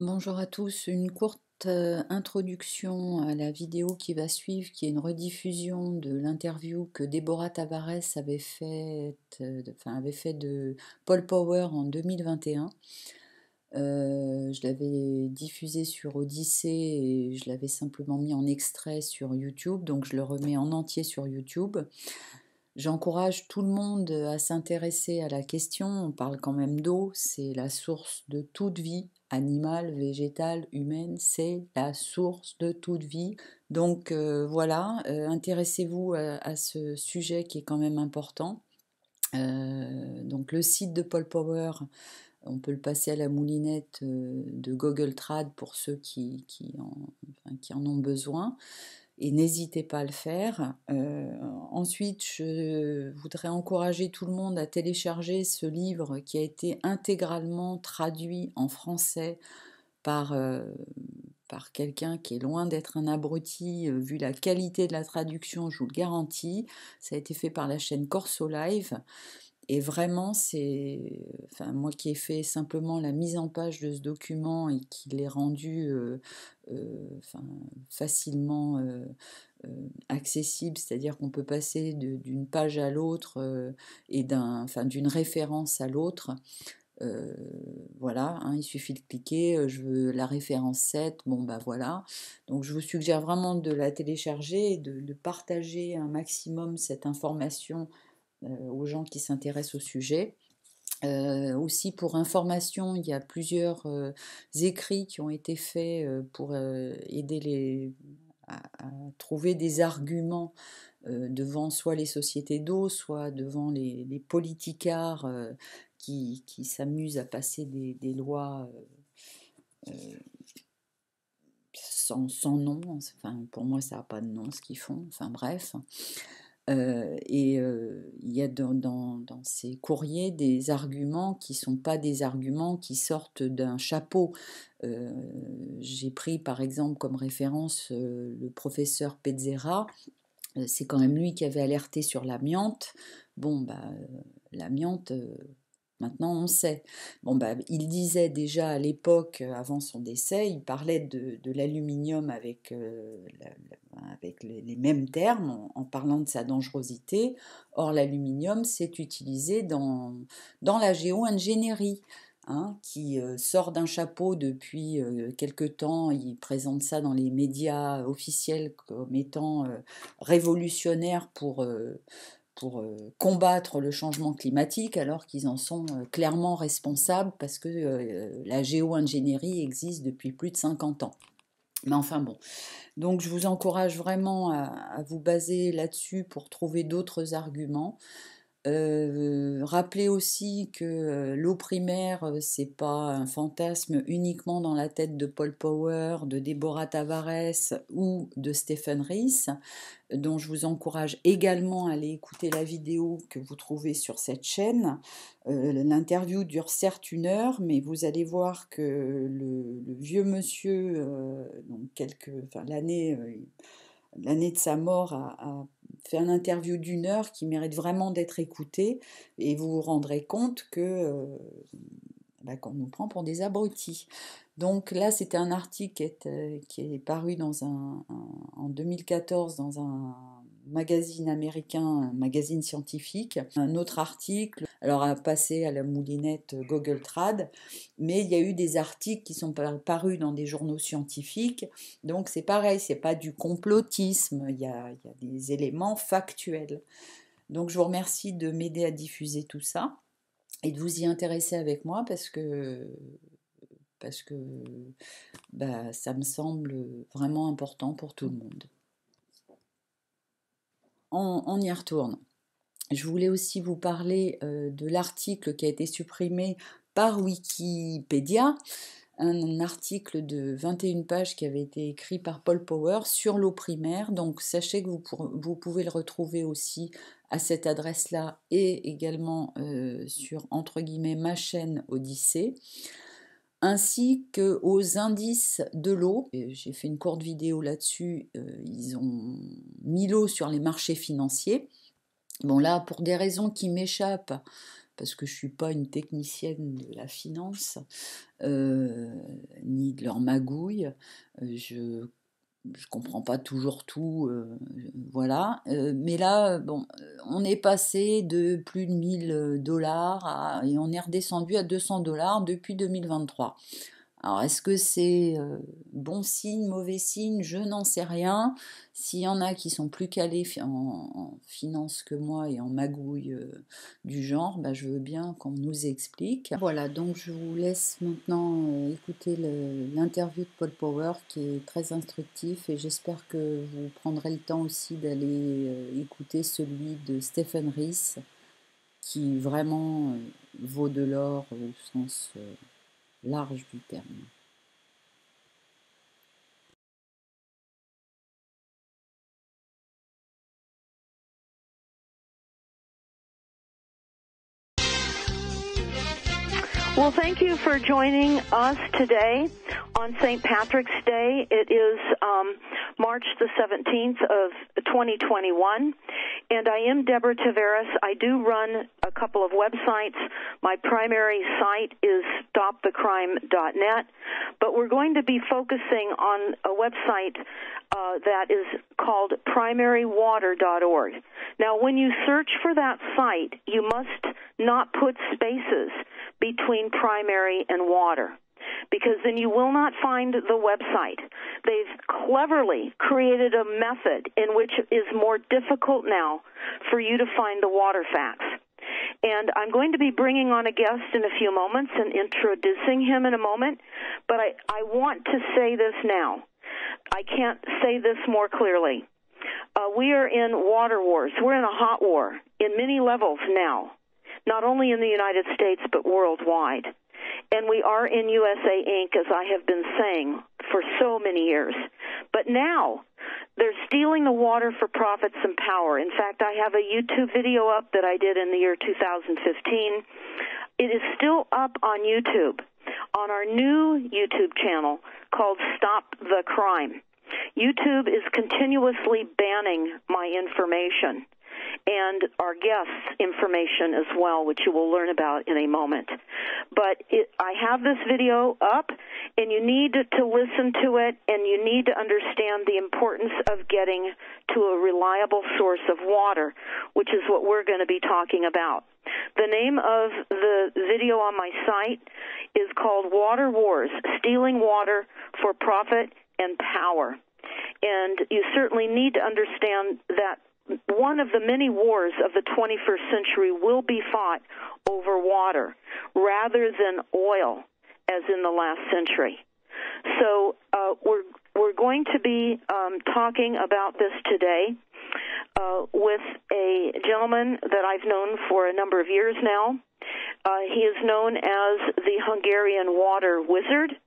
Bonjour à tous, une courte introduction à la vidéo qui va suivre, qui est une rediffusion de l'interview que Deborah Tavares avait fait de Paul Power en 2021. Je l'avais diffusé sur Odyssée et je l'avais simplement mis en extrait sur YouTube, donc je le remets en entier sur YouTube. J'encourage tout le monde à s'intéresser à la question. On parle quand même d'eau, c'est la source de toute vie, animale, végétale, humaine, c'est la source de toute vie. Donc voilà, intéressez-vous à ce sujet qui est quand même important. Donc le site de Paul Power, on peut le passer à la moulinette de Google Trad pour ceux qui en ont besoin et n'hésitez pas à le faire. Ensuite, je voudrais encourager tout le monde à télécharger ce livre qui a été intégralement traduit en français par, par quelqu'un qui est loin d'être un abruti, vu la qualité de la traduction, je vous le garantis. Ça a été fait par la chaîne Corso Live. Et vraiment, moi qui ai fait simplement la mise en page de ce document et qui l'ai rendu facilement accessible, c'est-à-dire qu'on peut passer d'une page à l'autre et d'une référence à l'autre. Euh, voilà, hein, il suffit de cliquer, je veux la référence 7, bon bah voilà. Donc je vous suggère vraiment de la télécharger et de partager un maximum cette information aux gens qui s'intéressent au sujet. Aussi pour information, il y a plusieurs écrits qui ont été faits pour aider à trouver des arguments devant soit les sociétés d'eau, soit devant les politicards qui s'amusent à passer des lois sans nom. Enfin, pour moi, ça n'a pas de nom ce qu'ils font. Enfin bref. Il y a dans ces courriers des arguments qui ne sont pas des arguments qui sortent d'un chapeau. Euh, j'ai pris par exemple comme référence le professeur Pezzera. C'est quand même lui qui avait alerté sur l'amiante. Bon, bah, l'amiante, maintenant on sait. Bon, bah, il disait déjà à l'époque, avant son décès, il parlait de l'aluminium avec les mêmes termes, en parlant de sa dangerosité. Or, l'aluminium, c'est utilisé dans la géo-ingénierie. Hein, qui sort d'un chapeau depuis quelque temps. Il présente ça dans les médias officiels comme étant révolutionnaire pour combattre le changement climatique, alors qu'ils en sont clairement responsables parce que la géo-ingénierie existe depuis plus de 50 ans. Mais enfin bon, donc je vous encourage vraiment à vous baser là-dessus pour trouver d'autres arguments. Rappelez aussi que l'eau primaire, c'est pas un fantasme uniquement dans la tête de Paul Power, de Deborah Tavares ou de Stephan Riess, dont je vous encourage également à aller écouter la vidéo que vous trouvez sur cette chaîne. L'interview dure certes 1 heure, mais vous allez voir que le vieux monsieur, l'année de sa mort, a fait un interview d'1 heure qui mérite vraiment d'être écouté, et vous vous rendrez compte qu'on nous prend pour des abrutis. Donc là, c'était un article qui est paru en 2014 dans un magazine américain, un magazine scientifique. Un autre article, alors a passé à la moulinette Google Trad, mais il y a eu des articles qui sont parus dans des journaux scientifiques. Donc c'est pareil, c'est pas du complotisme, il y a des éléments factuels. Donc je vous remercie de m'aider à diffuser tout ça et de vous y intéresser avec moi parce que bah, ça me semble vraiment important pour tout le monde. On y retourne. Je voulais aussi vous parler de l'article qui a été supprimé par Wikipédia, un article de 21 pages qui avait été écrit par Paul Power sur l'eau primaire. Donc sachez que vous pouvez le retrouver aussi à cette adresse-là et également sur, entre guillemets, ma chaîne Odyssée, ainsi qu'aux indices de l'eau. J'ai fait une courte vidéo là-dessus, ils ont mis l'eau sur les marchés financiers. Bon là, pour des raisons qui m'échappent, parce que je ne suis pas une technicienne de la finance, ni de leur magouille. Je comprends pas toujours tout, voilà. Mais là, bon, on est passé de plus de 1000 $ et on est redescendu à 200 $ depuis 2023. Alors, est-ce que c'est bon signe, mauvais signe? Je n'en sais rien. S'il y en a qui sont plus calés en finance que moi et en magouille du genre, bah, je veux bien qu'on nous explique. Voilà, donc je vous laisse maintenant écouter l'interview de Paul Power qui est très instructif et j'espère que vous prendrez le temps aussi d'aller écouter celui de Stephan Riess qui vraiment vaut de l'or au sens large du terme. Well, thank you for joining us today on St. Patrick's Day. It is March the 17th of 2021, and I am Deborah Taveras. I do run a couple of websites. My primary site is stopthecrime.net, but we're going to be focusing on a website that is called primarywater.org. Now, when you search for that site, you must not put spaces between primary and water, because then you will not find the website. They've cleverly created a method in which it is more difficult now for you to find the water facts. And I'm going to be bringing on a guest in a few moments and introducing him in a moment, but I want to say this now. I can't say this more clearly. We are in water wars. We're in a hot war in many levels now, not only in the United States but worldwide. And we are in USA Inc., as I have been saying for so many years. But now they're stealing the water for profits and power. In fact, I have a YouTube video up that I did in the year 2015. It is still up on YouTube, on our new YouTube channel called Stop the Crime. YouTube is continuously banning my information and our guests' information as well, which you will learn about in a moment. But I have this video up, and you need to listen to it, and you need to understand the importance of getting to a reliable source of water, which is what we're going to be talking about. The name of the video on my site is called Water Wars, Stealing Water for Profit and Power. And you certainly need to understand that one of the many wars of the 21st century will be fought over water rather than oil, as in the last century. So we're going to be talking about this today with a gentleman that I've known for a number of years now. He is known as the Hungarian Water Wizard.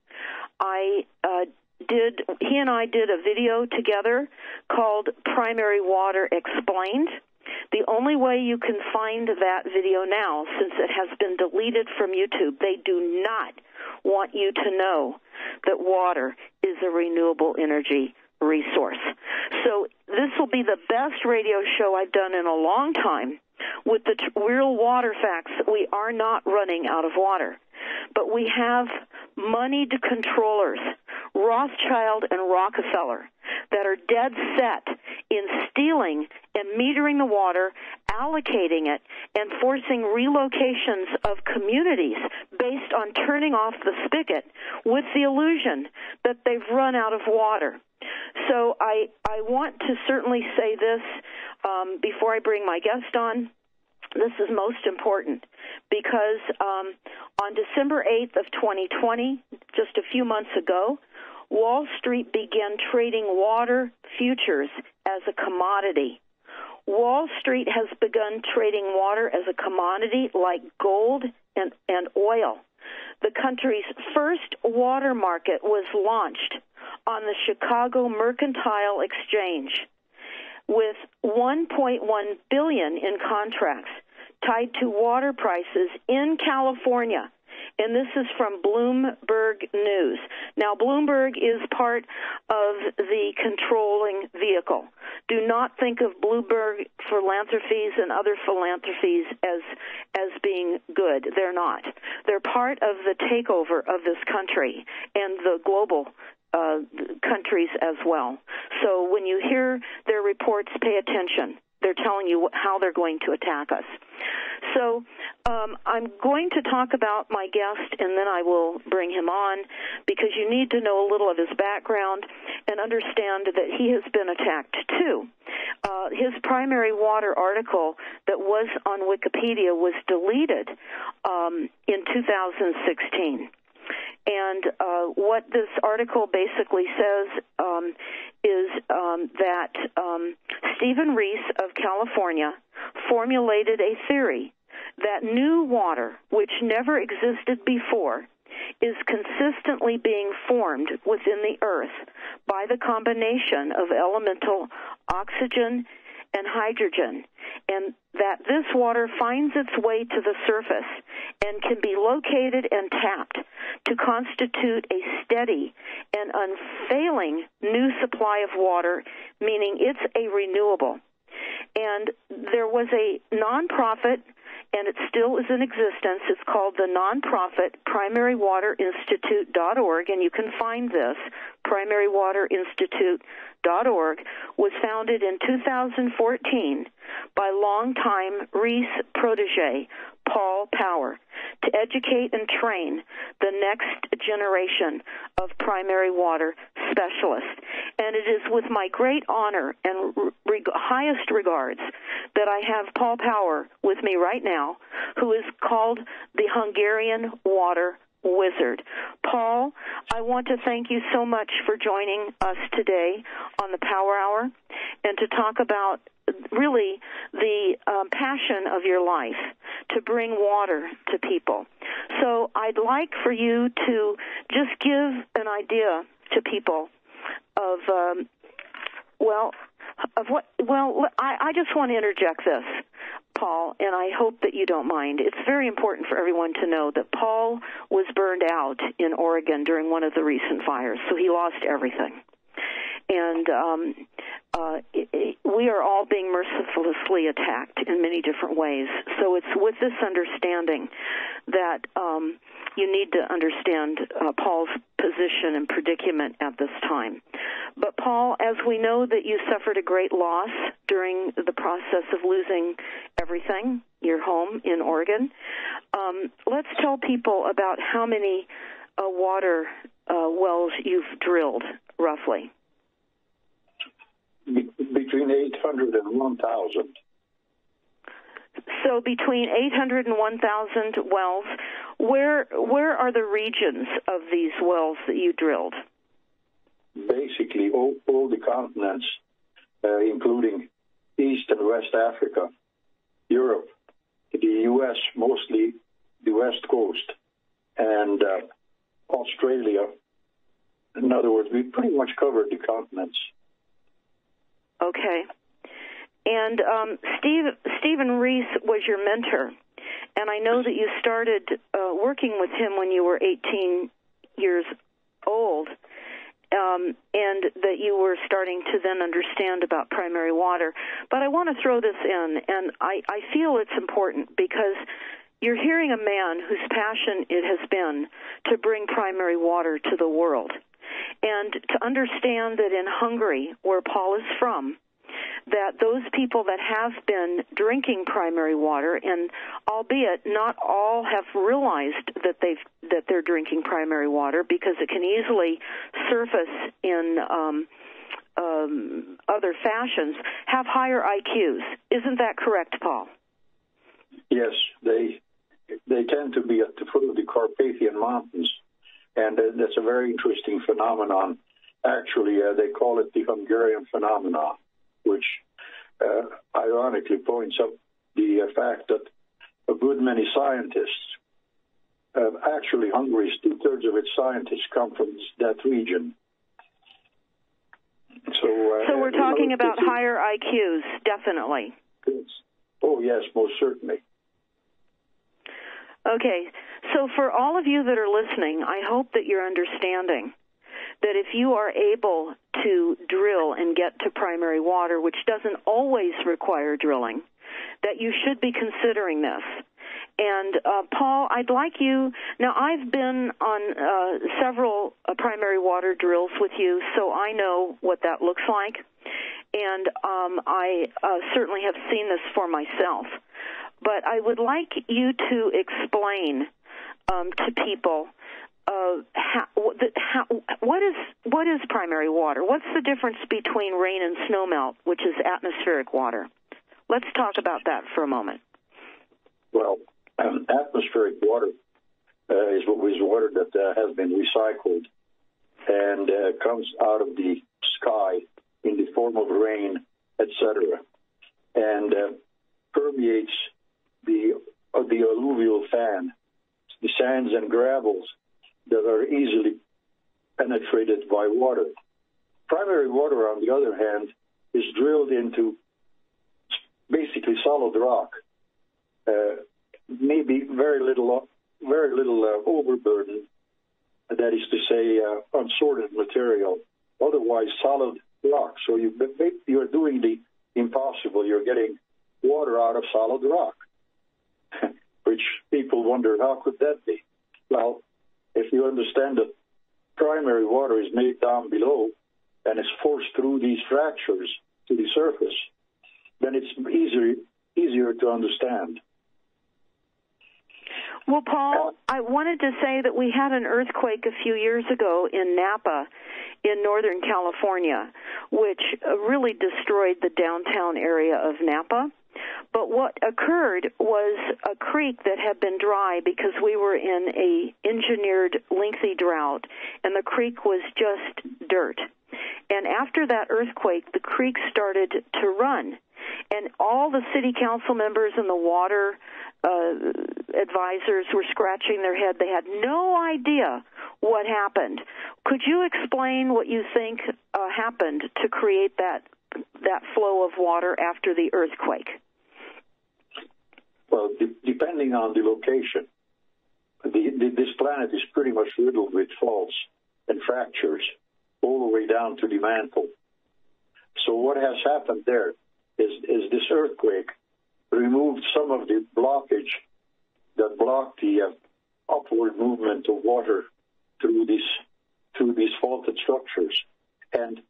He and I did a video together called Primary Water Explained. The only way you can find that video now, since it has been deleted from YouTube, they do not want you to know that water is a renewable energy resource. So this will be the best radio show I've done in a long time with the real water facts. We are not running out of water, but we have moneyed controllers, Rothschild and Rockefeller, that are dead set in stealing and metering the water, allocating it, and forcing relocations of communities based on turning off the spigot with the illusion that they've run out of water. So I want to certainly say this before I bring my guest on. This is most important because on December 8th of 2020, just a few months ago, Wall Street began trading water futures as a commodity. Wall Street has begun trading water as a commodity like gold and oil. The country's first water market was launched on the Chicago Mercantile Exchange with $1.1 billion in contracts tied to water prices in California And this is from Bloomberg News. Now, Bloomberg is part of the controlling vehicle. Do not think of Bloomberg philanthropies and other philanthropies as being good. They're not. They're part of the takeover of this country and the global countries as well. So when you hear their reports, pay attention. They're telling you how they're going to attack us. So I'm going to talk about my guest, and then I will bring him on, because you need to know a little of his background and understand that he has been attacked too. His primary water article that was on Wikipedia was deleted in 2016. And what this article basically says is that Stephan Riess of California formulated a theory that new water, which never existed before, is consistently being formed within the earth by the combination of elemental oxygen and hydrogen, and that this water finds its way to the surface and can be located and tapped to constitute a steady and unfailing new supply of water, meaning it's a renewable. And there was a nonprofit, and it still is in existence. It's called the nonprofit PrimaryWaterInstitute.org, and you can find this, PrimaryWaterInstitute.org, was founded in 2014 by longtime Riess protege Paul Power to educate and train the next generation of primary water specialists. And it is with my great honor and highest regards that I have Paul Power with me right now, who is called the Hungarian Water Wizard. Paul, I want to thank you so much for joining us today on the Power Hour and to talk about really the passion of your life to bring water to people. So I'd like for you to just give an idea to people of, I just want to interject this, Paul, and I hope that you don't mind. It's very important for everyone to know that Paul was burned out in Oregon during one of the recent fires, so he lost everything. And we are all being mercilessly attacked in many different ways. So it's with this understanding that you need to understand Paul's position and predicament at this time. But Paul, as we know that you suffered a great loss during the process of losing everything, your home in Oregon, let's tell people about how many water wells you've drilled, roughly. Between 800 and 1,000. So between 800 and 1,000 wells. Where are the regions of these wells that you drilled? Basically, all the continents, including East and West Africa, Europe, the U.S., mostly the West Coast, and Australia. In other words, we pretty much covered the continents. Okay. And Stephan Riess was your mentor, and I know that you started working with him when you were 18 years old, and that you were starting to then understand about primary water. But I want to throw this in, and I feel it's important because you're hearing a man whose passion it has been to bring primary water to the world. And to understand that in Hungary, where Paul is from, that those people that have been drinking primary water, and albeit not all have realized that they're drinking primary water because it can easily surface in other fashions, have higher IQs. Isn't that correct, Paul? Yes, they tend to be at the foot of the Carpathian Mountains. And that's a very interesting phenomenon. Actually, they call it the Hungarian phenomenon, which ironically points up the fact that a good many scientists, actually Hungary's 2/3 of its scientists come from that region. So we're talking about higher IQs, definitely. Oh, yes, most certainly. Okay, So for all of you that are listening, I hope that you're understanding that if you are able to drill and get to primary water, which doesn't always require drilling, that you should be considering this. And, Paul, I'd like you, now I've been on several primary water drills with you, so I know what that looks like. And I certainly have seen this for myself. But I would like you to explain to people what is primary water? What's the difference between rain and snowmelt, which is atmospheric water? Let's talk about that for a moment. Well, atmospheric water is water that has been recycled and comes out of the sky in the form of rain, etc., and permeates the alluvial fan, the sands and gravels that are easily penetrated by water. Primary water, on the other hand, is drilled into basically solid rock, maybe very little overburden, that is to say, unsorted material, otherwise solid rock. So you're doing the impossible. You're getting water out of solid rock, which people wonder, how could that be? Well, if you understand that primary water is made down below and is forced through these fractures to the surface, then it's easier to understand. Well, Paul, I wanted to say that we had an earthquake a few years ago in Napa in Northern California, which really destroyed the downtown area of Napa. But what occurred was a creek that had been dry because we were in a engineered lengthy drought, and the creek was just dirt. And after that earthquake, the creek started to run. And all the city council members and the water advisors were scratching their head. They had no idea what happened. Could you explain what you think happened to create that flow of water after the earthquake? Well, depending on the location, this planet is pretty much riddled with faults and fractures all the way down to the mantle. So what has happened there is this earthquake removed some of the blockage that blocked the upward movement of water through these faulted structures, and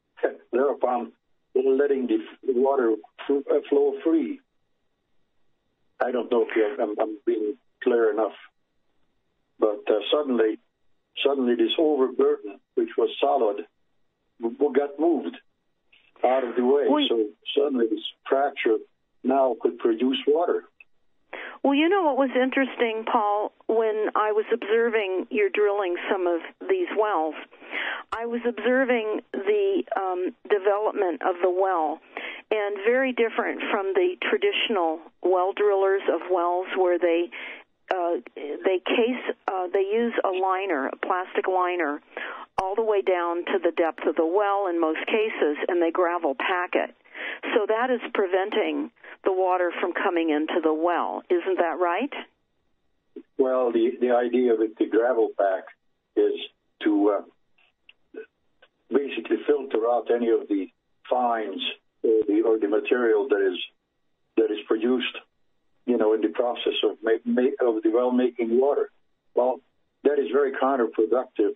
thereupon letting the water flow free. I don't know if I'm being clear enough, but suddenly this overburden, which was solid, got moved out of the way. So suddenly this fracture now could produce water. Well, you know what was interesting, Paul, when I was observing your drilling some of these wells, I was observing the development of the well, and very different from the traditional well drillers of wells where they use a liner, a plastic liner, all the way down to the depth of the well in most cases, and they gravel pack it. So that is preventing the water from coming into the well. Isn't that right? Well, the idea with the gravel pack is to basically filter out any of the fines or the material that is produced, in the process of the well making water. Well, that is very counterproductive,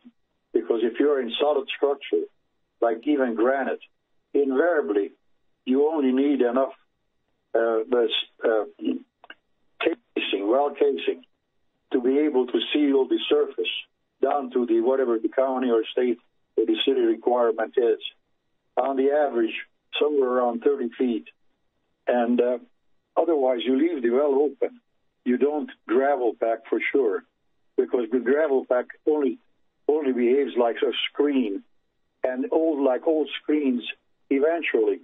because if you're in solid structure, like even granite, invariably you only need enough casing to be able to seal the surface down to whatever the county or state or the city requirement is. On the average, somewhere around 30 feet. And otherwise, you leave the well open. You don't gravel pack for sure, because the gravel pack only behaves like a screen, and like old screens, eventually,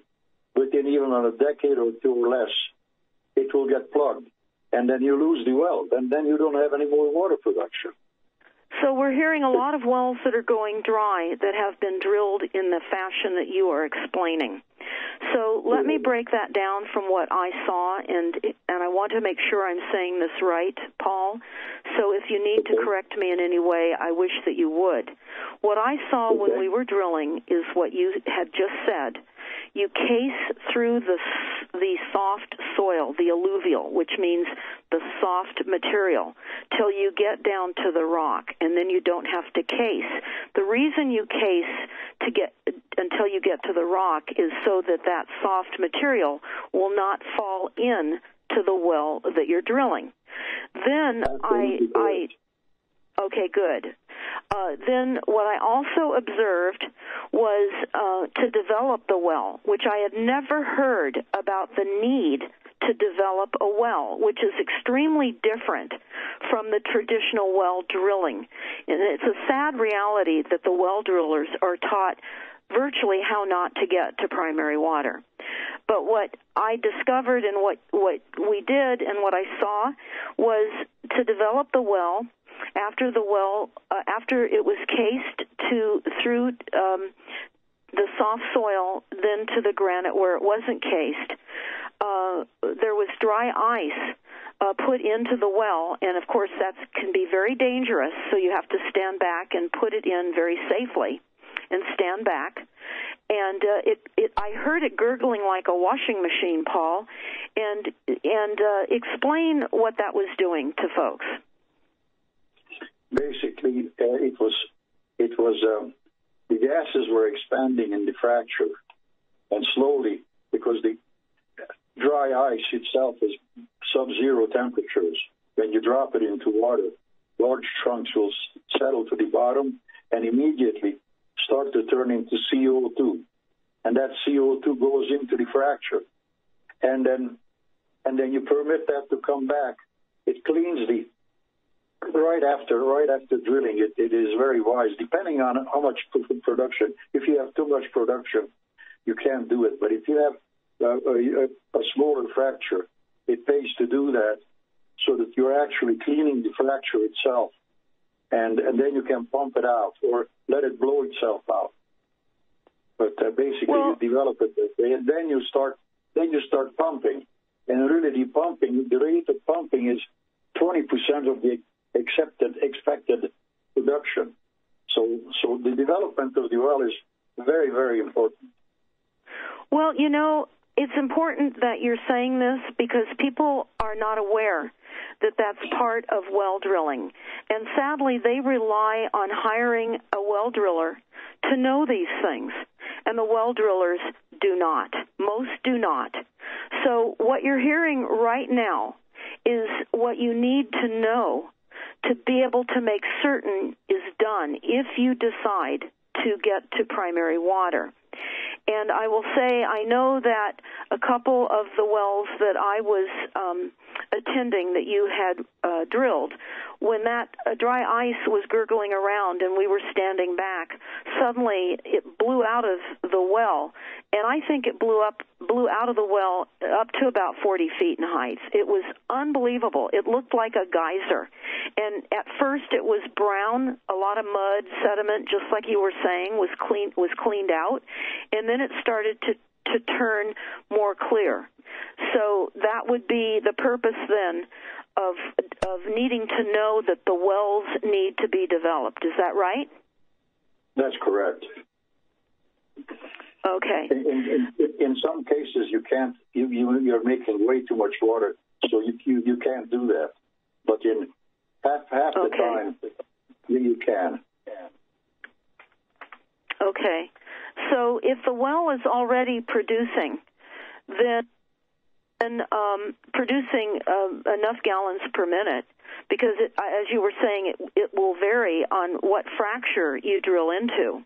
within even a decade or two or less, it will get plugged, and then you lose the well, and then you don't have any more water production. So we're hearing a lot of wells that are going dry that have been drilled in the fashion that you are explaining. So let me break that down from what I saw, and I want to make sure I'm saying this right, Paul. So if you need to correct me in any way, I wish that you would. What I saw when we were drilling is what you had just said. You case through the soft soil, the alluvial, which means the soft material, till you get down to the rock, and then you don't have to case. The reason you case until you get to the rock is so that that soft material will not fall in to the well that you're drilling. Then okay, good. Then what I also observed was to develop the well, which I had never heard about the need to develop a well, which is extremely different from the traditional well drilling. And it's a sad reality that the well drillers are taught virtually how not to get to primary water. But what I discovered and what we did and what I saw was to develop the well. After it was cased through the soft soil, then to the granite where it wasn't cased, there was dry ice put into the well, and of course that can be very dangerous, so you have to stand back and put it in very safely and stand back. And I heard it gurgling like a washing machine, Paul, and explain what that was doing to folks. Basically, it was the gases were expanding in the fracture, and slowly, because the dry ice itself is sub-zero temperatures. When you drop it into water, large chunks will settle to the bottom and immediately start to turn into CO2, and that CO2 goes into the fracture, and then you permit that to come back. It cleans the right after drilling. It is very wise, depending on how much production. If you have too much production, you can't do it. But if you have a smaller fracture, it pays to do that, so that you're actually cleaning the fracture itself, and then you can pump it out or let it blow itself out. But basically, you develop it, and then you start pumping, and really the rate of pumping is 20% of the expected production. So the development of the well is very, very important. Well, it's important that you're saying this because people are not aware that that's part of well drilling. And sadly, they rely on hiring a well driller to know these things. And the well drillers do not. Most do not. So what you're hearing right now is what you need to know to be able to make certain is done if you decide to get to primary water. And I will say, I know that a couple of the wells that I was attending that you had drilled, when that dry ice was gurgling around and we were standing back, suddenly it blew out of the well, and I think it blew out of the well up to about 40 feet in height. It was unbelievable. It looked like a geyser. And at first it was brown, a lot of mud, sediment, just like you were saying, was cleaned out, and then it started to turn more clear. So that would be the purpose then of needing to know that the wells need to be developed. Is that right? That's correct. Okay. In some cases, you can't. You're making way too much water, so you can't do that. But in half the time, you can. Okay. So if the well is already producing, then producing enough gallons per minute, because as you were saying, it will vary on what fracture you drill into.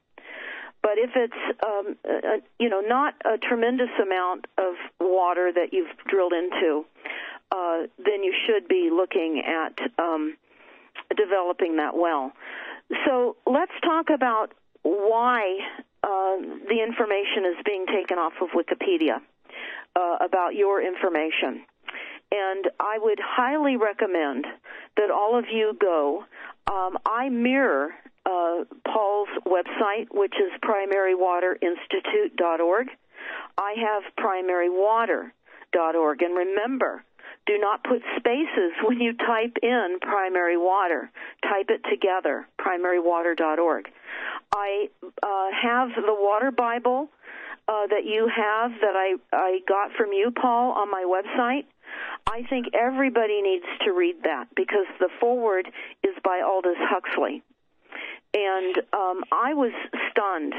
But if it's not a tremendous amount of water that you've drilled into, then you should be looking at developing that well. So let's talk about why the information is being taken off of Wikipedia about your information. And I would highly recommend that all of you go. I mirror Paul's website, which is primarywaterinstitute.org. I have primarywater.org. And remember, do not put spaces when you type in primary water. Type it together, primarywater.org. I have the water Bible that you have that I got from you, Paul, on my website. I think everybody needs to read that because the foreword is by Aldous Huxley. And I was stunned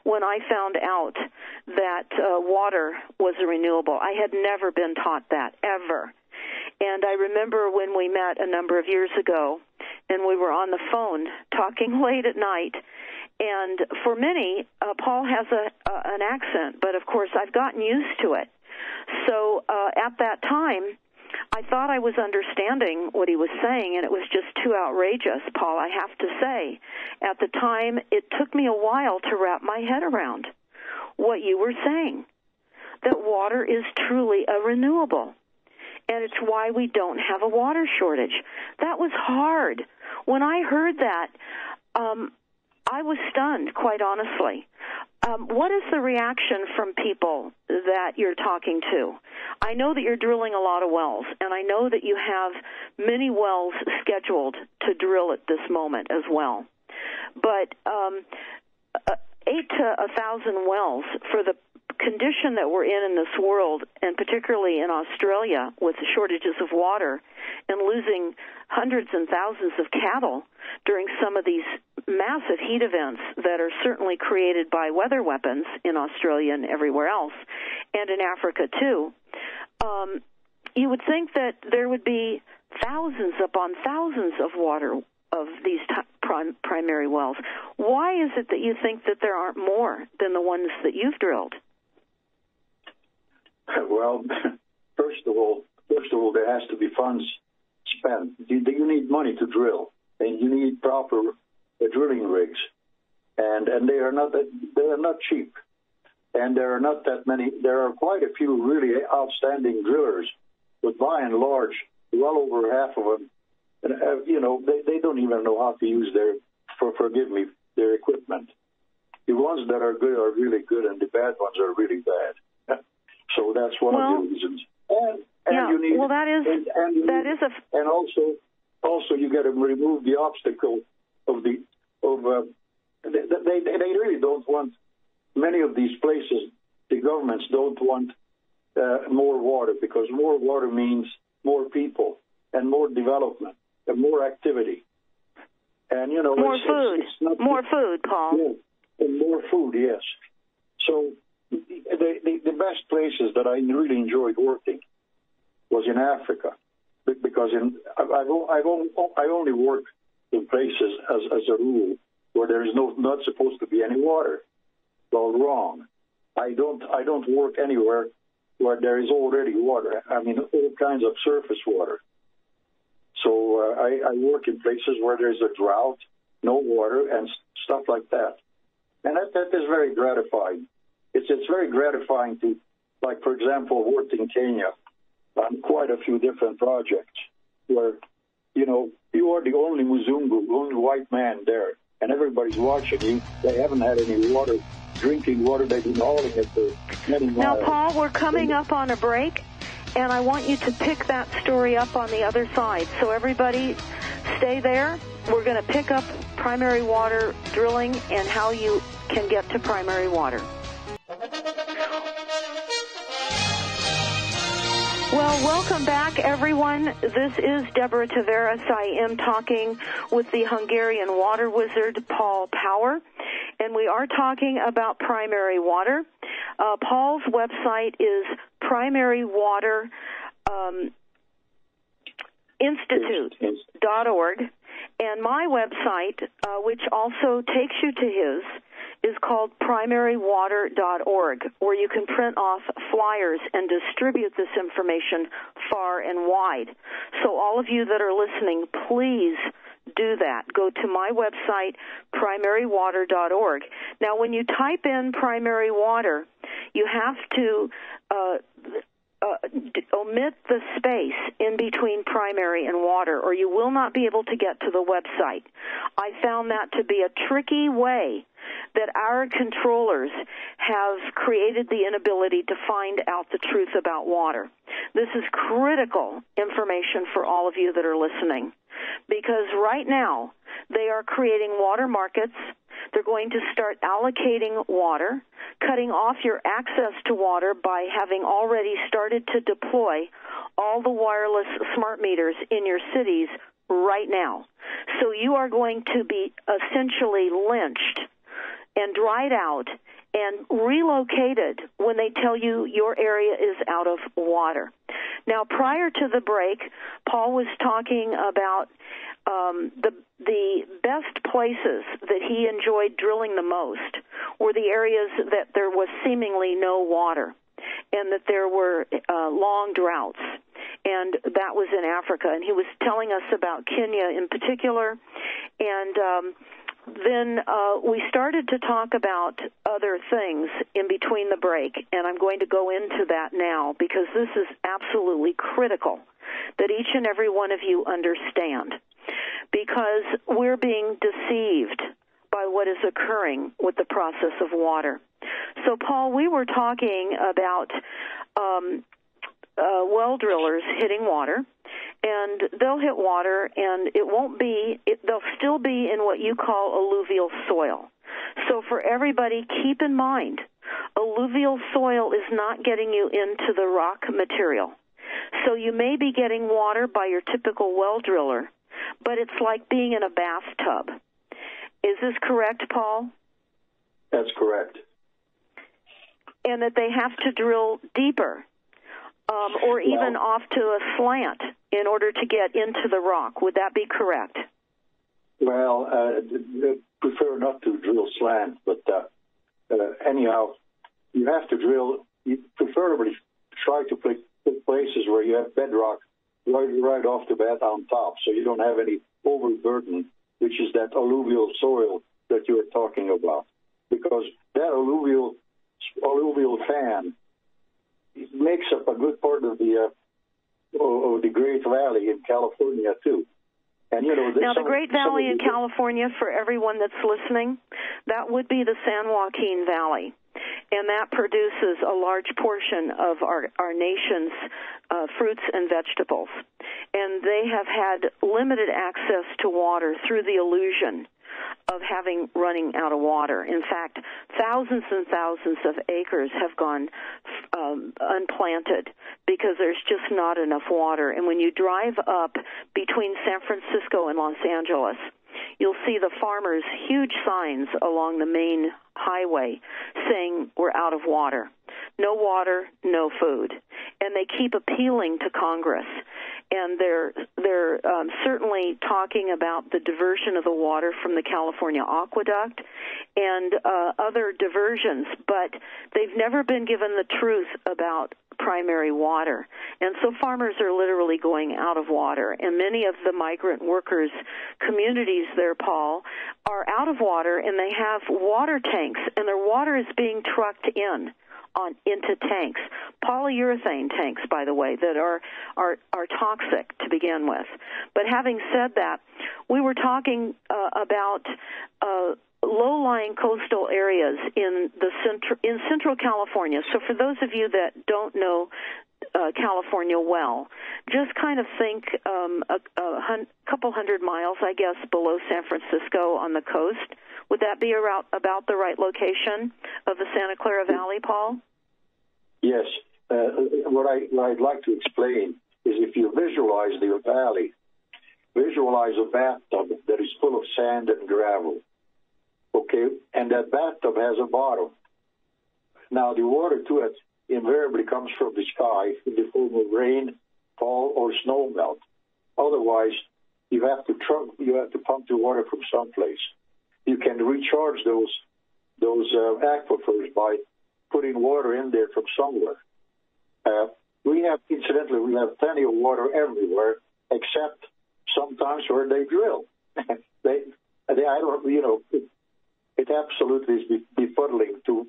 when I found out that water was a renewable. I had never been taught that, ever. And I remember when we met a number of years ago, and we were on the phone talking late at night. And for many, Paul has an accent, but of course I've gotten used to it. So at that time, I thought I was understanding what he was saying, and it was just too outrageous, Paul, I have to say. At the time, it took me a while to wrap my head around what you were saying, that water is truly a renewable, and it's why we don't have a water shortage. That was hard. When I heard that, I was stunned, quite honestly. What is the reaction from people that you're talking to? I know that you're drilling a lot of wells, and I know that you have many wells scheduled to drill at this moment as well. But 8 to 1,000 wells for the condition that we're in this world, and particularly in Australia with the shortages of water and losing hundreds and thousands of cattle during some of these massive heat events that are certainly created by weather weapons in Australia and everywhere else, and in Africa too, you would think that there would be thousands upon thousands of water of these primary wells. Why is it that you think that there aren't more than the ones that you've drilled? Well, first of all, there has to be funds spent. You need money to drill, and you need proper drilling rigs, and they are not cheap, and there are not that many. There are quite a few really outstanding drillers, but by and large, well over half of them, they don't even know how to use their equipment. The ones that are good are really good, and the bad ones are really bad. So that's one of the reasons. And you need, and also you got to remove the obstacle of they really don't want, many of these places, the governments don't want more water, because more water means more people and more development and more activity. And more food, Paul. Yeah, and more food, yes. So the best places that I really enjoyed working was in Africa, because I only work in places as a rule where there is not supposed to be any water. Well, wrong. I don't work anywhere where there is already water. I mean, all kinds of surface water. So I work in places where there's a drought, no water, and stuff like that. And that is very gratifying. It's very gratifying to, like, for example, worked in Kenya on quite a few different projects where, you are the only Mzungu, only white man there, and everybody's watching you. They haven't had any water, drinking water. They've been hauling it for many miles. Now, Paul, we're coming up on a break, and I want you to pick that story up on the other side. So everybody stay there. We're going to pick up primary water drilling and how you can get to primary water. Well, welcome back, everyone. This is Deborah Tavares. I am talking with the Hungarian water wizard, Paul Power, and we are talking about primary water. Paul's website is primarywater.institute.org, and my website, which also takes you to his, is called primarywater.org, where you can print off flyers and distribute this information far and wide. So all of you that are listening, please do that. Go to my website, primarywater.org. Now, when you type in primary water, you have to omit the space in between primary and water, or you will not be able to get to the website. I found that to be a tricky way that our controllers have created the inability to find out the truth about water. This is critical information for all of you that are listening, because right now they are creating water markets. They're going to start allocating water, cutting off your access to water by having already started to deploy all the wireless smart meters in your cities right now. So you are going to be essentially lynched and dried out and relocated when they tell you your area is out of water. Now, prior to the break, Paul was talking about the best places that he enjoyed drilling the most were the areas that there was seemingly no water and that there were long droughts. And that was in Africa. And he was telling us about Kenya in particular. And then we started to talk about other things in between the break, and I'm going to go into that now because this is absolutely critical that each and every one of you understand, because we're being deceived by what is occurring with the process of water. So, Paul, we were talking about well drillers hitting water, and they'll hit water, and it won't be, they'll still be in what you call alluvial soil. So for everybody, keep in mind, alluvial soil is not getting you into the rock material. So you may be getting water by your typical well driller, but it's like being in a bathtub. Is this correct, Paul? That's correct. And that they have to drill deeper, or even off to a slant in order to get into the rock. Would that be correct? Well, I prefer not to drill slant, but anyhow, you have to drill, you preferably try to put places where you have bedrock right off the bat on top, so you don't have any overburden, which is that alluvial soil that you were talking about. Because that alluvial fan, it makes up a good part of the Great Valley in California too. And you know, now the Great Valley in California, for everyone that's listening, that would be the San Joaquin Valley, and that produces a large portion of our nation's fruits and vegetables. And they have had limited access to water through the illusion of running out of water. In fact, thousands and thousands of acres have gone unplanted because there's just not enough water. And when you drive up between San Francisco and Los Angeles, you'll see the farmers' huge signs along the main highway saying we're out of water. No water, no food. And they keep appealing to Congress. And they're certainly talking about the diversion of the water from the California aqueduct and other diversions, but they've never been given the truth about primary water. And so farmers are literally going out of water. And many of the migrant workers' communities there, Paul, are out of water, and they have water tanks, and their water is being trucked into tanks, polyurethane tanks, by the way, that are toxic to begin with. But having said that, we were talking about low-lying coastal areas in central California. So for those of you that don't know California well, just kind of think a couple hundred miles, I guess, below San Francisco on the coast. Would that be about the right location of the Santa Clara Valley, Paul? Yes. What I'd like to explain is if you visualize the valley, visualize a bathtub that is full of sand and gravel, okay? And that bathtub has a bottom. Now, the water to it invariably comes from the sky in the form of rain, fall, or snow melt. Otherwise, you have to pump the water from someplace. You can recharge those aquifers by putting water in there from somewhere. We have plenty of water everywhere, except sometimes where they drill. It absolutely is befuddling to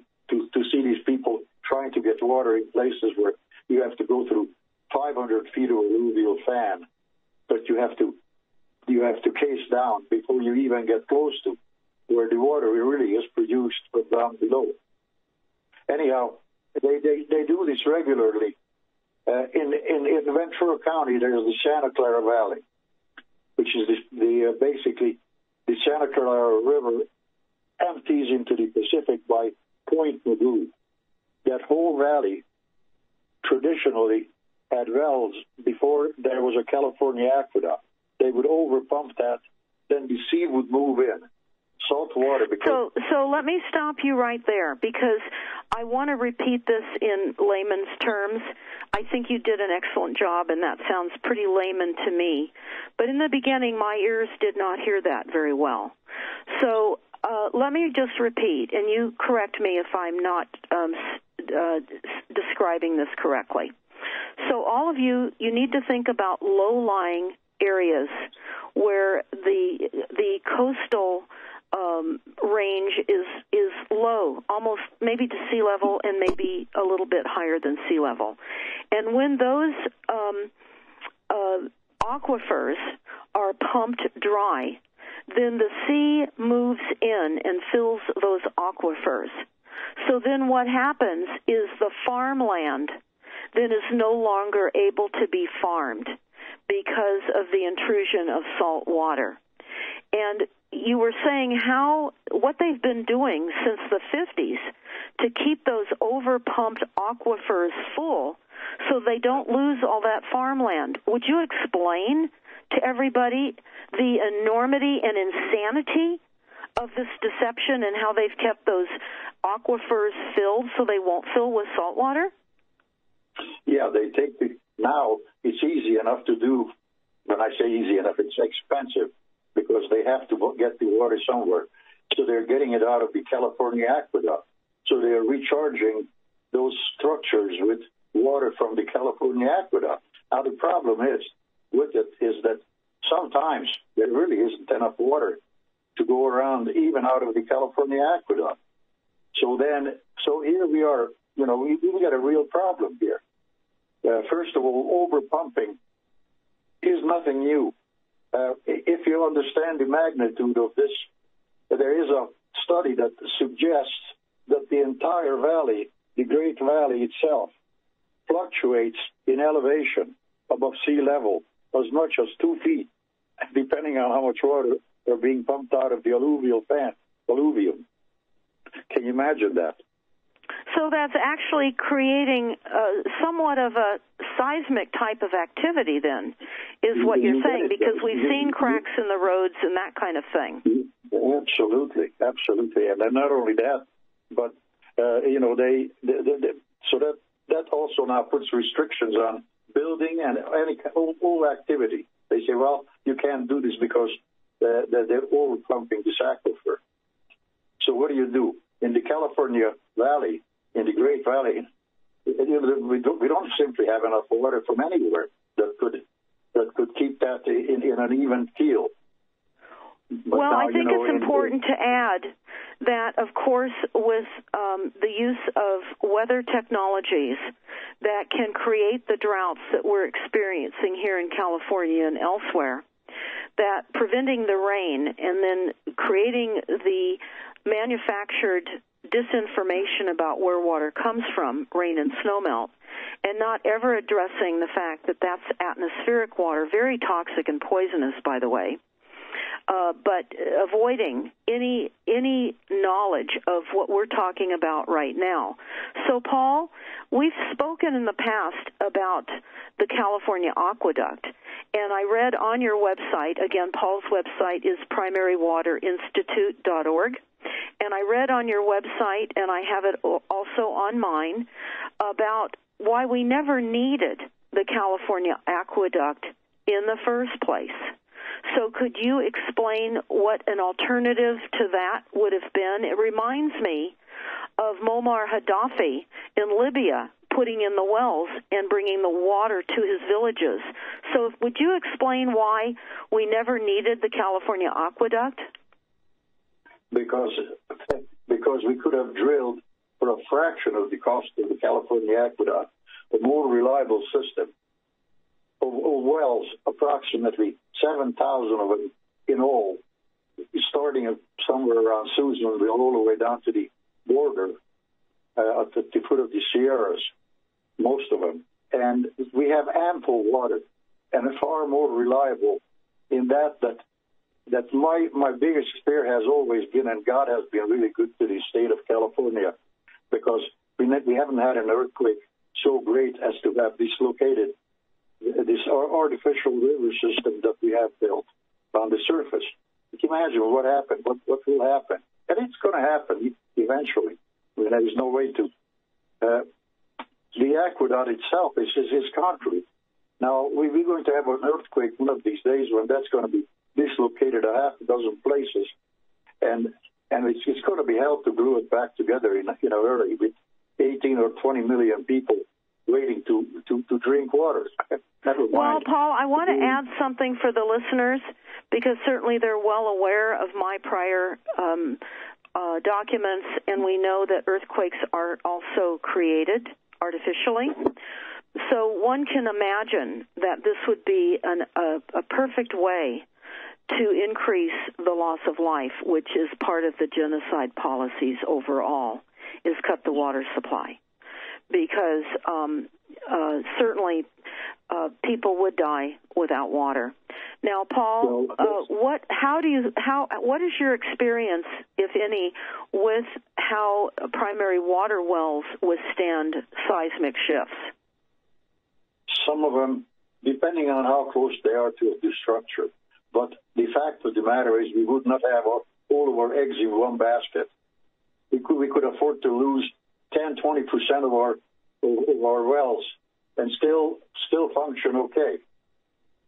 see these people trying to get water in places where you have to go through 500 feet of alluvial fan that you have to case down before you even get close to where the water really is produced from down below. Anyhow, they do this regularly. In Ventura County, there's the Santa Clara Valley, which is basically the Santa Clara River empties into the Pacific by Point Magoo. That whole valley traditionally had wells before there was a California aqueduct. They would overpump that, then the sea would move in. Salt water. So let me stop you right there, because I want to repeat this in layman's terms. I think you did an excellent job, and that sounds pretty layman to me. But in the beginning, my ears did not hear that very well. So let me just repeat, and you correct me if I'm not describing this correctly. So all of you need to think about low-lying areas where the coastal range is low, almost maybe to sea level and maybe a little bit higher than sea level. And when those aquifers are pumped dry, then the sea moves in and fills those aquifers. So then what happens is the farmland then is no longer able to be farmed because of the intrusion of salt water. And you were saying what they've been doing since the 50s to keep those over-pumped aquifers full so they don't lose all that farmland. Would you explain to everybody the enormity and insanity of this deception and how they've kept those aquifers filled so they won't fill with salt water? Yeah, now it's easy enough to do. When I say easy enough, it's expensive, because they have to get the water somewhere. So they're getting it out of the California aqueduct. So they're recharging those structures with water from the California aqueduct. Now the problem with it is that sometimes there really isn't enough water to go around even out of the California aqueduct. So here we are, we got a real problem here. First of all, overpumping is nothing new. If you understand the magnitude of this, there is a study that suggests that the entire valley, the Great Valley itself, fluctuates in elevation above sea level as much as 2 feet, depending on how much water are being pumped out of the alluvium. Can you imagine that? So that's actually creating somewhat of a seismic type of activity, then, is what you're saying, because we've seen cracks in the roads and that kind of thing. Absolutely. And then not only that, but, so that also now puts restrictions on building and any all activity. They say, well, you can't do this because they're overpumping this aquifer. So what do? In the California Valley, in the Great Valley, we don't simply have enough water from anywhere that could keep that in an even keel. But well, now, I think it's important to add that, of course, with the use of weather technologies that can create the droughts that we're experiencing here in California and elsewhere, that preventing the rain and then creating the manufactured disinformation about where water comes from, rain and snowmelt, and not ever addressing the fact that that's atmospheric water, very toxic and poisonous, by the way, but avoiding any knowledge of what we're talking about right now. So, Paul, we've spoken in the past about the California aqueduct, and I read on your website, again, Paul's website is primarywaterinstitute.org, and I read on your website, and I have it also on mine, about why we never needed the California aqueduct in the first place. So could you explain what an alternative to that would have been? It reminds me of Muammar Gaddafi in Libya putting in the wells and bringing the water to his villages. So would you explain why we never needed the California aqueduct? Because we could have drilled for a fraction of the cost of the California aqueduct a more reliable system of wells, approximately 7,000 of them in all, starting somewhere around Susanville all the way down to the border at the foot of the Sierras, most of them. And we have ample water and far more reliable in that my biggest fear has always been, and God has been really good to the state of California, because we haven't had an earthquake so great as to have dislocated this artificial river system that we have built on the surface. You can imagine what happened, what will happen. And it's going to happen eventually. I mean, there is no way to. The aqueduct itself is concrete. Now, we're going to have an earthquake one of these days when that's going to be dislocated a half a dozen places, and it's going to be hell to glue it back together in early with 18 or 20 million people waiting to drink water. Well, Paul, I want to add something for the listeners, because certainly they're well aware of my prior documents, and we know that earthquakes are also created artificially. So one can imagine that this would be a perfect way to increase the loss of life, which is part of the genocide policies overall, is cut the water supply. Because certainly people would die without water. Now, Paul, what is your experience, if any, with how primary water wells withstand seismic shifts? Some of them, depending on how close they are to the structure. But the fact of the matter is, we would not have all of our eggs in one basket. We could afford to lose 10-20% of our wells and still function okay.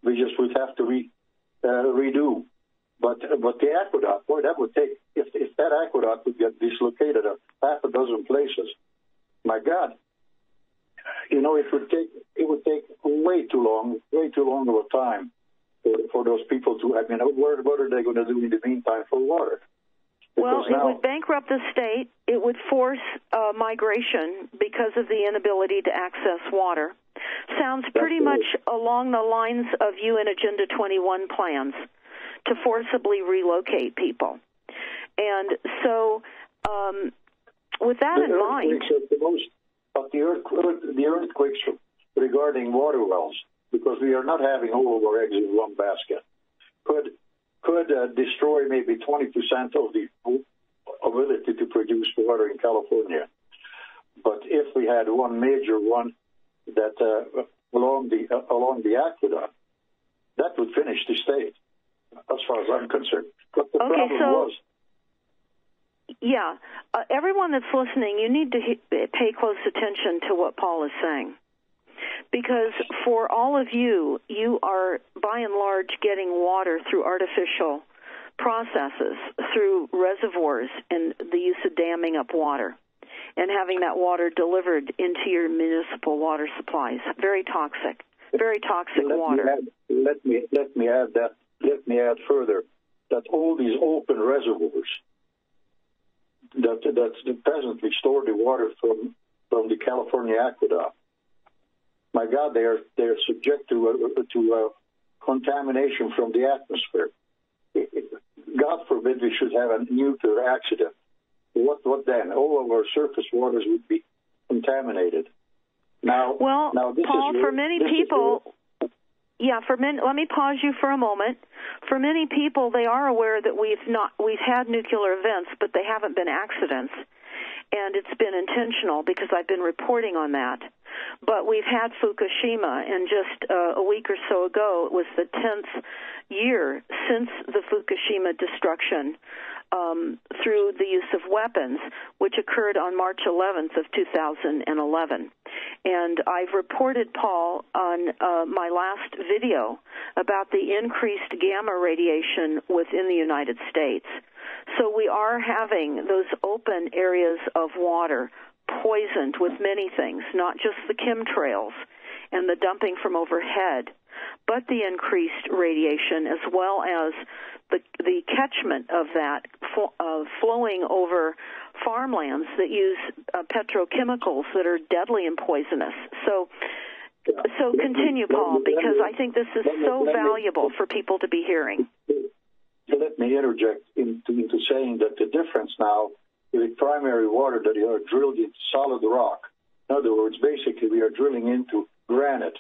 We just would have to redo. But the aqueduct, boy, that would take, if that aqueduct would get dislocated a half a dozen places, my God, it would take way too long of a time for those people to. I mean, what are they going to do in the meantime for water? Well, it would bankrupt the state. It would force migration because of the inability to access water. Sounds pretty much along the lines of UN Agenda 21 plans to forcibly relocate people. And so, with that in mind, the earthquakes regarding water wells, because we are not having all of our eggs in one basket, could destroy maybe 20% of the ability to produce water in California. But if we had one major one that along the aqueduct, that would finish the state, as far as I'm concerned. But the problem was. Yeah, everyone that's listening, you need to pay close attention to what Paul is saying. Because for all of you, you are, by and large, getting water through artificial processes, through reservoirs and the use of damming up water, and having that water delivered into your municipal water supplies. Very toxic water. Let me add further that all these open reservoirs that presently store the water from the California aqueduct, my God, they are subject to contamination from the atmosphere. God forbid we should have a nuclear accident. What then? All of our surface waters would be contaminated. Now, this Paul, is for many people, let me pause you for a moment. For many people, they are aware that we've had nuclear events, but they haven't been accidents, and it's been intentional because I've been reporting on that. But we've had Fukushima, and just a week or so ago, it was the 10th year since the Fukushima destruction through the use of weapons, which occurred on March 11th of 2011. And I've reported, Paul, on my last video about the increased gamma radiation within the United States. So we are having those open areas of water poisoned with many things, not just the chemtrails and the dumping from overhead, but the increased radiation as well as the catchment of that flowing over farmlands that use petrochemicals that are deadly and poisonous. So continue, Paul, because I think this is so valuable for people to be hearing. Let let me interject into saying that the difference now with primary water that are drilled into solid rock. In other words, basically we are drilling into granite,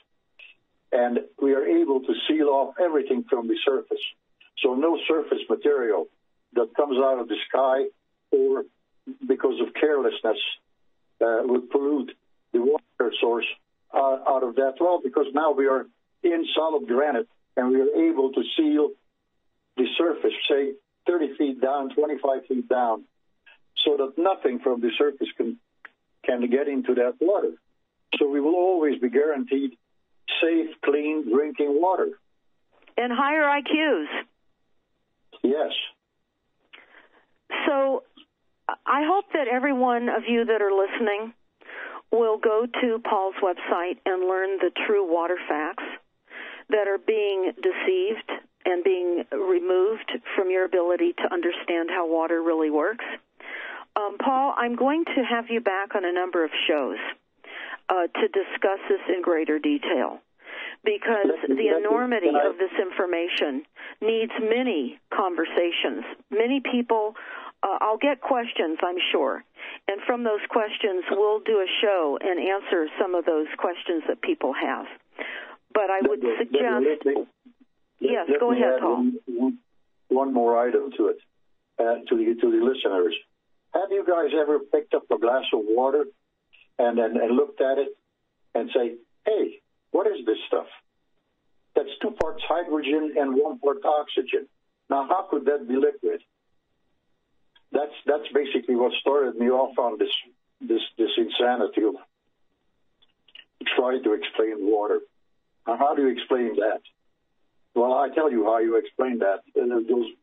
and we are able to seal off everything from the surface. So no surface material that comes out of the sky or because of carelessness would pollute the water source out of that well, because now we are in solid granite and we are able to seal the surface, say 30 feet down, 25 feet down, so that nothing from the surface can get into that water. So we will always be guaranteed safe, clean drinking water. And higher IQs. Yes. So I hope that every one of you that are listening will go to Paul's website and learn the true water facts that are being deceived and being removed from your ability to understand how water really works. Paul, I'm going to have you back on a number of shows to discuss this in greater detail, because the enormity of this information needs many conversations. Many people, I'll get questions, I'm sure, and from those questions we'll do a show and answer some of those questions that people have. But I would suggest... Yes, go ahead, Paul. One more item to it, to the listeners. Have you guys ever picked up a glass of water and looked at it and say, hey, what is this stuff? That's 2 parts hydrogen and 1 part oxygen. Now, how could that be liquid? That's basically what started me off on this insanity of trying to explain water. Now, how do you explain that? Well, I tell you how you explain that.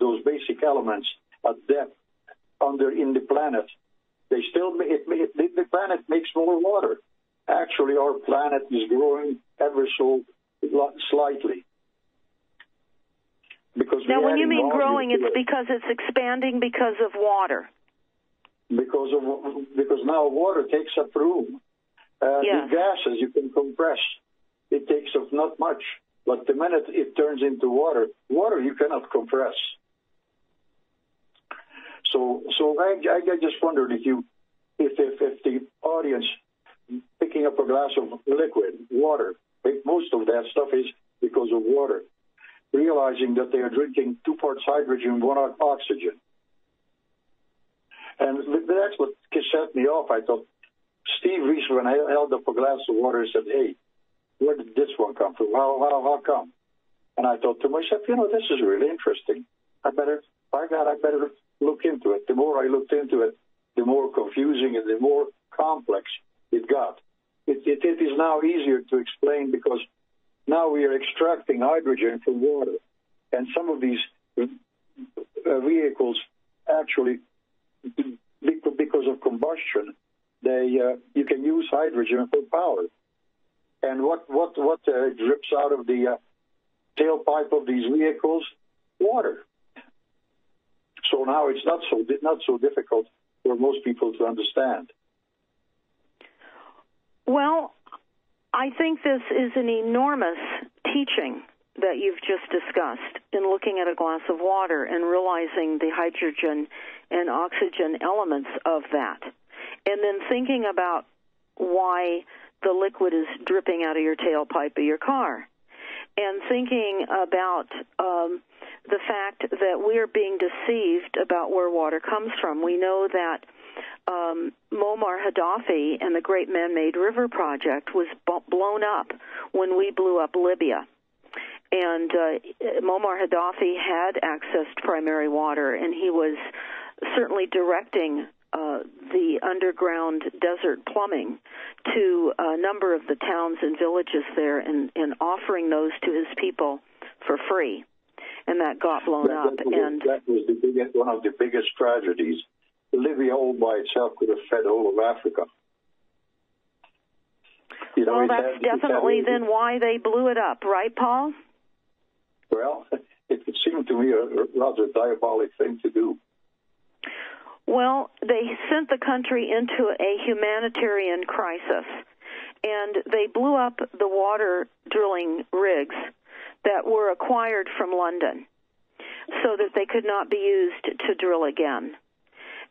Those basic elements at depth in the planet, the planet makes more water. Actually, our planet is growing ever so slightly. Because now, when you mean growing, it's because it's expanding because of water. Because now water takes up room. Yes. The gases you can compress. It takes up not much. But the minute it turns into water you cannot compress. So I just wondered if the audience picking up a glass of liquid water, most of that stuff is because of water, realizing that they are drinking 2 parts hydrogen, 1 oxygen. And that's what set me off. I thought, Stephan Riess, when I held up a glass of water, said, hey, where did this one come from? How come? And I thought to myself, this is really interesting. I better look into it. The more I looked into it, the more confusing and the more complex it got. It is now easier to explain because now we are extracting hydrogen from water. And some of these vehicles actually, because of combustion, you can use hydrogen for power. And what drips out of the tailpipe of these vehicles? Water. So now it's not so difficult for most people to understand. Well, I think this is an enormous teaching that you've just discussed in looking at a glass of water and realizing the hydrogen and oxygen elements of that, and then thinking about why the liquid is dripping out of your tailpipe of your car, and thinking about the fact that we're being deceived about where water comes from. We know that Muammar Gaddafi and the Great Man-Made River Project was blown up when we blew up Libya. And Muammar Gaddafi had accessed primary water, and he was certainly directing the underground desert plumbing to a number of the towns and villages there and offering those to his people for free. And that got blown up. That was one of the biggest tragedies. Libya all by itself could have fed all of Africa. Well, that's definitely then why they blew it up, right, Paul? Well, it seemed to me a rather diabolic thing to do. Well, they sent the country into a humanitarian crisis, and they blew up the water drilling rigs that were acquired from London. so that they could not be used to drill again.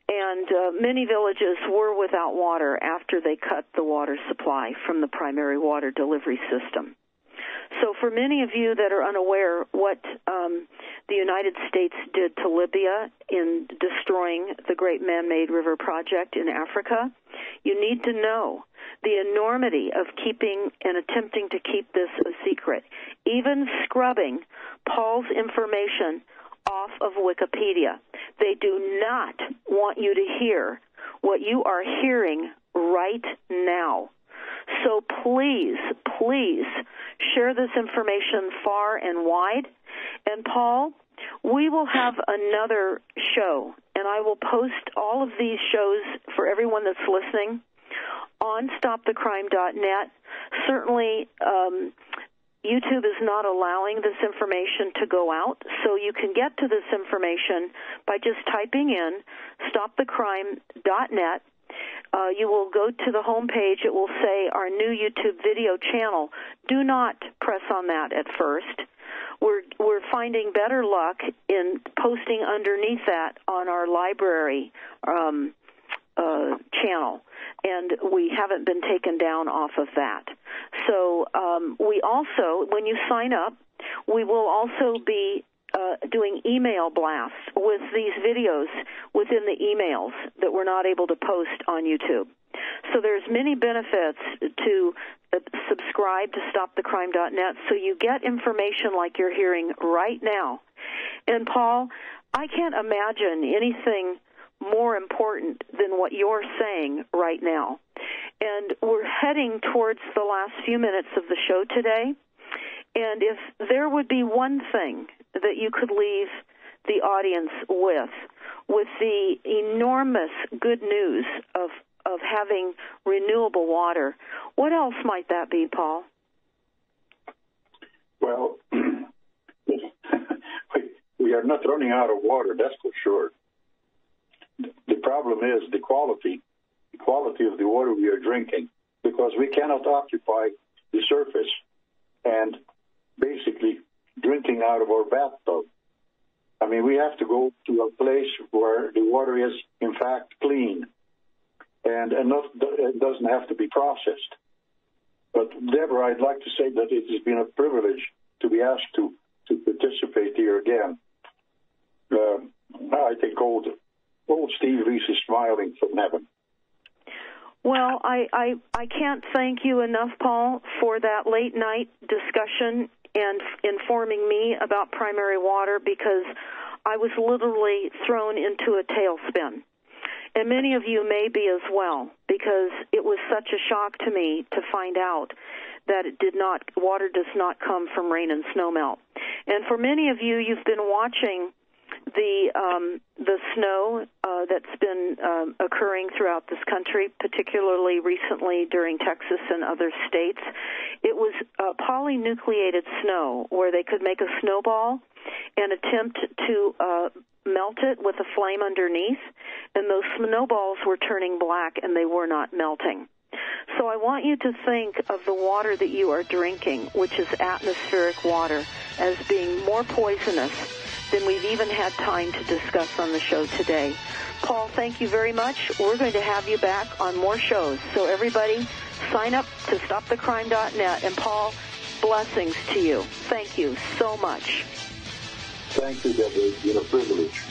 And many villages were without water after they cut the water supply from the primary water delivery system. So for many of you that are unaware what the United States did to Libya in destroying the Great Man-Made River Project in Africa, you need to know the enormity of keeping and attempting to keep this a secret, even scrubbing Paul's information off of Wikipedia. They do not want you to hear what you are hearing right now. So please, please share this information far and wide. And Paul, we will have another show, and I will post all of these shows for everyone that's listening on stopthecrime.net. Certainly, YouTube is not allowing this information to go out, so you can get to this information by just typing in stopthecrime.net. You will go to the home page. It will say our new YouTube video channel. Do not press on that at first. We're finding better luck in posting underneath that on our library channel, and we haven't been taken down off of that. So we also, when you sign up, we will also be doing email blasts with these videos within the emails that we're not able to post on YouTube. So there's many benefits to subscribe to stopthecrime.net, so you get information like you're hearing right now. And Paul, I can't imagine anything more important than what you're saying right now. And we're heading towards the last few minutes of the show today. And if there would be one thing that you could leave the audience with the enormous good news of having renewable water, what else might that be, Paul? Well, we are not running out of water, that's for sure. The problem is the quality of the water we are drinking, because we cannot occupy the surface and basically drinking out of our bathtub. I mean, we have to go to a place where the water is, in fact, clean, and it doesn't have to be processed. But, Deborah, I'd like to say that it has been a privilege to be asked to participate here again. I think old Steve Riess is smiling from heaven. Well, I can't thank you enough, Paul, for that late-night discussion and informing me about primary water, because I was literally thrown into a tailspin. And many of you may be as well, because it was such a shock to me to find out that water does not come from rain and snowmelt. And for many of you, you've been watching the snow that's been occurring throughout this country, particularly recently during Texas and other states. It was polynucleated snow, where they could make a snowball and attempt to melt it with a flame underneath, and those snowballs were turning black and they were not melting. So I want you to think of the water that you are drinking, which is atmospheric water, as being more poisonous than we've even had time to discuss on the show today. Paul, thank you very much. We're going to have you back on more shows. So everybody, sign up to stopthecrime.net. And Paul, blessings to you. Thank you so much. Thank you, Deborah. It's been a privilege.